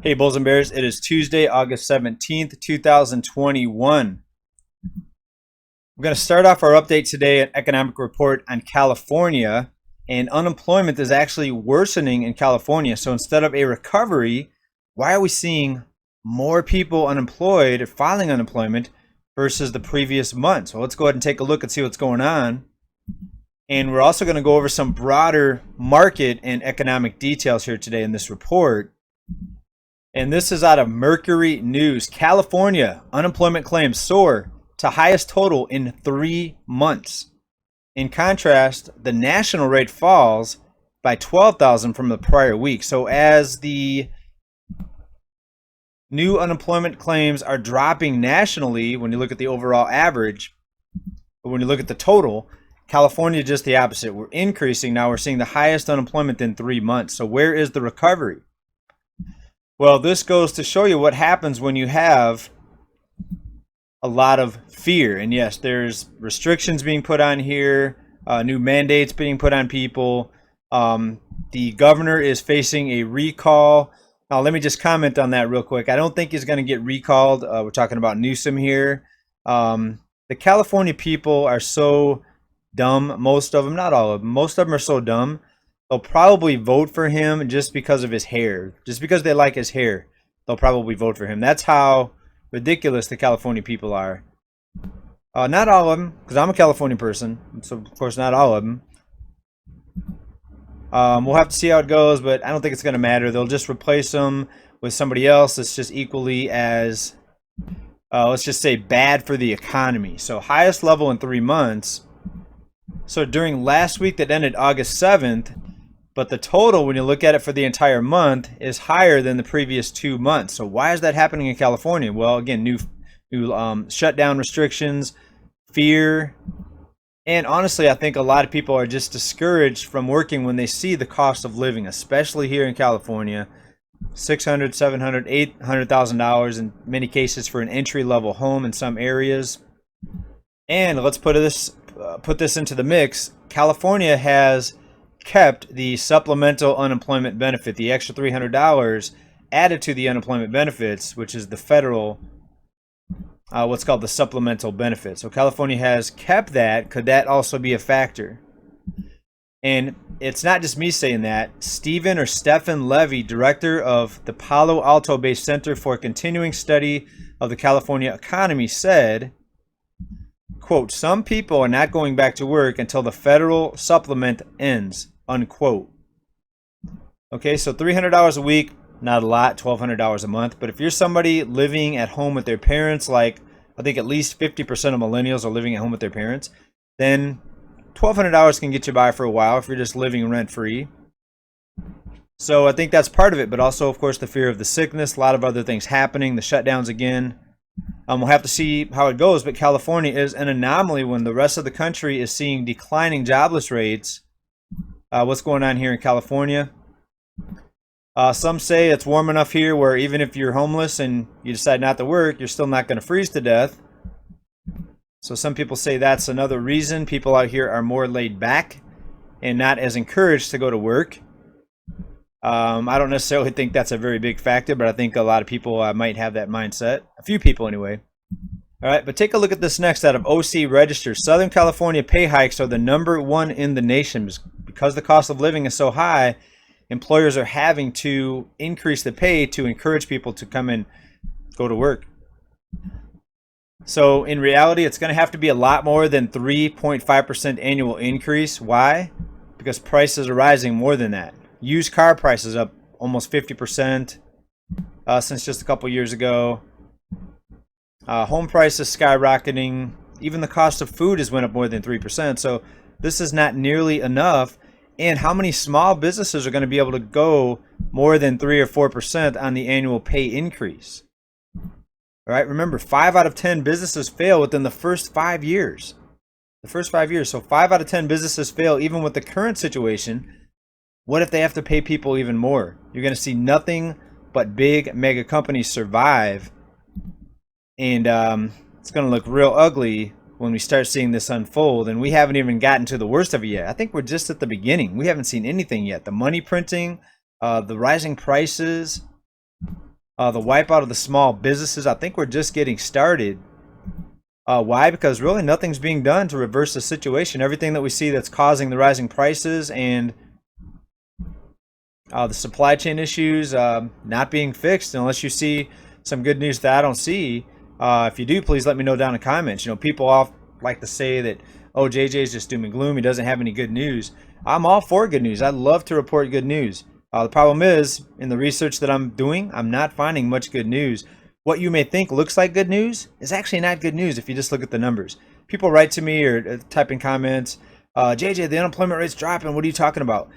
Hey, Bulls and Bears. It is Tuesday, August 17th, 2021. We're going to start off our update today, an economic report on California. And unemployment is actually worsening in California. So instead of a recovery, why are we seeing more people unemployed, filing unemployment, versus the previous month? So let's go ahead and take a look and see what's going on. And we're also going to go over some broader market and economic details here today in this report. And this is out of Mercury News. California unemployment claims soar to highest total in 3 months. In contrast, the national rate falls by 12,000 from the prior week. So as the new unemployment claims are dropping nationally, when you look at the overall average, but when you look at the total, California just the opposite. We're increasing now. We're seeing the highest unemployment in 3 months. So where is the recovery? Well, this goes to show you what happens when you have a lot of fear. And yes, there's restrictions being put on here, new mandates being put on people. The governor is facing a recall. Now, let me just comment on that real quick. I don't think he's going to get recalled. We're talking about Newsom here. The California people are so dumb, most of them, not all of them, most of them are so dumb. They'll probably vote for him just because of his hair. Just because they like his hair, they'll probably vote for him. That's how ridiculous the California people are. Not all of them, because I'm a California person. So, of course, not all of them. We'll have to see how it goes, but I don't think it's going to matter. They'll just replace him with somebody else that's just equally as, let's just say, bad for the economy. So, highest level in 3 months. So, during last week that ended August 7th, but the total, when you look at it for the entire month, is higher than the previous 2 months. So why is that happening in California? Well, again, new shutdown restrictions, fear, and honestly, I think a lot of people are just discouraged from working when they see the cost of living, especially here in California. $600,000, $700,000, $800,000 in many cases for an entry-level home in some areas. And let's put this into the mix. California has kept the supplemental unemployment benefit, the extra $300 added to the unemployment benefits, which is the federal, what's called the supplemental benefit. So California has kept that. Could that also be a factor? And it's not just me saying that. Stephen Levy, director of the Palo Alto-based Center for Continuing Study of the California Economy, said, quote, "Some people are not going back to work until the federal supplement ends," unquote. Okay, so $300 a week, not a lot, $1,200 a month. But if you're somebody living at home with their parents, like I think at least 50% of millennials are living at home with their parents, then $1,200 can get you by for a while if you're just living rent-free. So I think that's part of it, but also, of course, the fear of the sickness, a lot of other things happening, the shutdowns again. We'll have to see how it goes, but California is an anomaly when the rest of the country is seeing declining jobless rates. What's going on here in California? Some say it's warm enough here where even if you're homeless and you decide not to work, you're still not going to freeze to death. So some people say that's another reason people out here are more laid back and not as encouraged to go to work. I don't necessarily think that's a very big factor, but I think a lot of people might have that mindset. A few people anyway. All right, but take a look at this next out of OC Register. Southern California pay hikes are the #1 in the nation. Because the cost of living is so high, employers are having to increase the pay to encourage people to come and go to work. So in reality, it's going to have to be a lot more than 3.5% annual increase. Why? Because prices are rising more than that. Used car prices up almost 50% since just a couple years ago. Home prices skyrocketing. Even the cost of food has went up more than 3%. So this is not nearly enough. And how many small businesses are going to be able to go more than 3 or 4% on the annual pay increase? All right, remember, 5 out of 10 businesses fail within the first 5 years. The first 5 years. So 5 out of 10 businesses fail even with the current situation. What if they have to pay people even more? You're going to see nothing but big mega companies survive. And it's going to look real ugly when we start seeing this unfold. And we haven't even gotten to the worst of it yet. I think we're just at the beginning. We haven't seen anything yet. The money printing, the rising prices. The wipeout of the small businesses, I think we're just getting started. Why? Because really nothing's being done to reverse the situation. Everything that we see that's causing the rising prices and the supply chain issues not being fixed, unless you see some good news that I don't see. If you do, please let me know down in the comments. You know, people often like to say that, oh, JJ's just doom and gloom, he doesn't have any good news. I'm all for good news. I love to report good news. The problem is, in the research that I'm doing, I'm not finding much good news. What you may think looks like good news is actually not good news if you just look at the numbers. People write to me or type in comments, JJ, the unemployment rate's dropping. What are you talking about?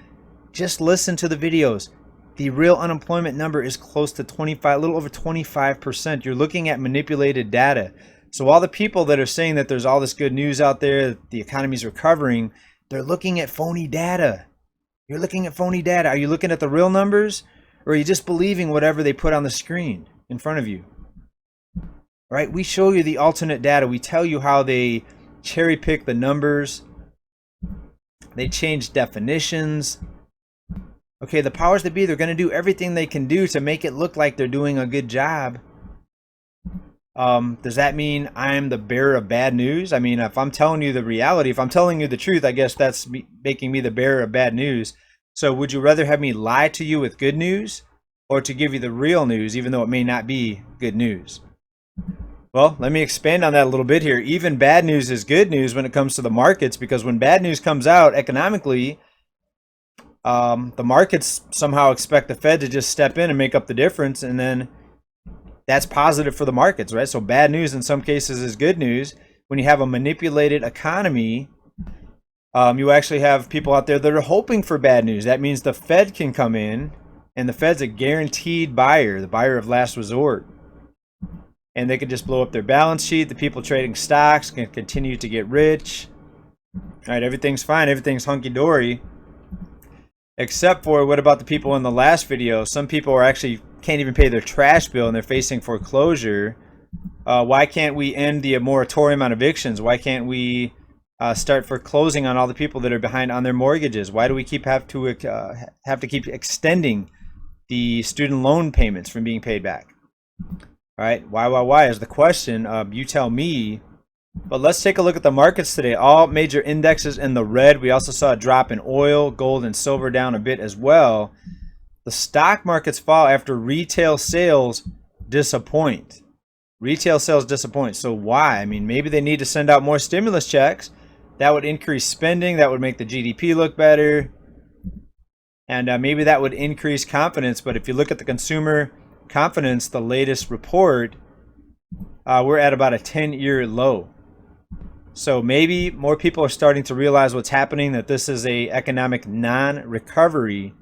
Just listen to the videos. The real unemployment number is close to 25, a little over 25%. You're looking at manipulated data. So all the people that are saying that there's all this good news out there, that the economy's recovering, they're looking at phony data. You're looking at phony data. Are you looking at the real numbers, or are you just believing whatever they put on the screen in front of you? Right? We show you the alternate data. We tell you how they cherry pick the numbers. They change definitions. Okay, the powers that be, they're going to do everything they can do to make it look like they're doing a good job. Does that mean I'm the bearer of bad news? I mean, if I'm telling you the reality, if I'm telling you the truth, I guess that's making me the bearer of bad news. So would you rather have me lie to you with good news, or to give you the real news, even though it may not be good news? Well, let me expand on that a little bit here. Even bad news is good news when it comes to the markets, because when bad news comes out economically, the markets somehow expect the Fed to just step in and make up the difference, and then that's positive for the markets, right? So bad news in some cases is good news. When you have a manipulated economy, you actually have people out there that are hoping for bad news. That means the Fed can come in, and the Fed's a guaranteed buyer, the buyer of last resort. And they could just blow up their balance sheet. The people trading stocks can continue to get rich. All right, everything's fine. Everything's hunky-dory. Except for, what about the people in the last video? Some people are actually can't even pay their trash bill and they're facing foreclosure. Why can't we end the moratorium on evictions? Why can't we start foreclosing on all the people that are behind on their mortgages? Why do we have to keep extending the student loan payments from being paid back? All right, why is the question. You tell me. But let's take a look at the markets today. All major indexes in the red. We also saw a drop in oil, gold, and silver down a bit as well. The stock markets fall after retail sales disappoint. Retail sales disappoint. So why? I mean, maybe they need to send out more stimulus checks. That would increase spending. That would make the GDP look better. And maybe that would increase confidence. But if you look at the consumer confidence, the latest report, we're at about a 10-year low. So maybe more people are starting to realize what's happening, that this is a economic non-recovery.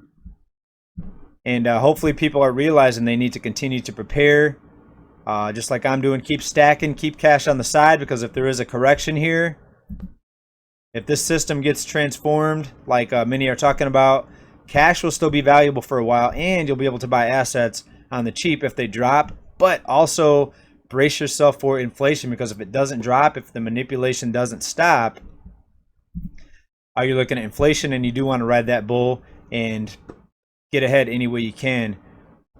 And hopefully people are realizing they need to continue to prepare. Just like I'm doing, keep stacking, keep cash on the side, because if there is a correction here, if this system gets transformed, like many are talking about, cash will still be valuable for a while, and you'll be able to buy assets on the cheap if they drop. But also brace yourself for inflation, because if it doesn't drop, if the manipulation doesn't stop, you're looking at inflation, and you do want to ride that bull and get ahead any way you can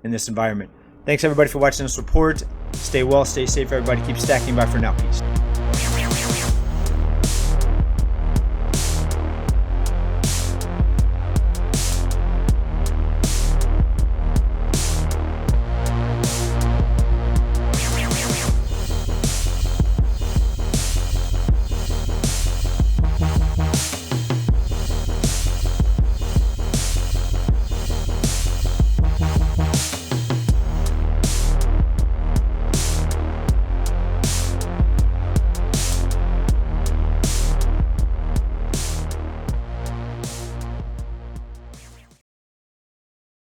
in this environment. Thanks everybody for watching this report. Stay well, stay safe, everybody. Keep stacking. Bye for now. Peace.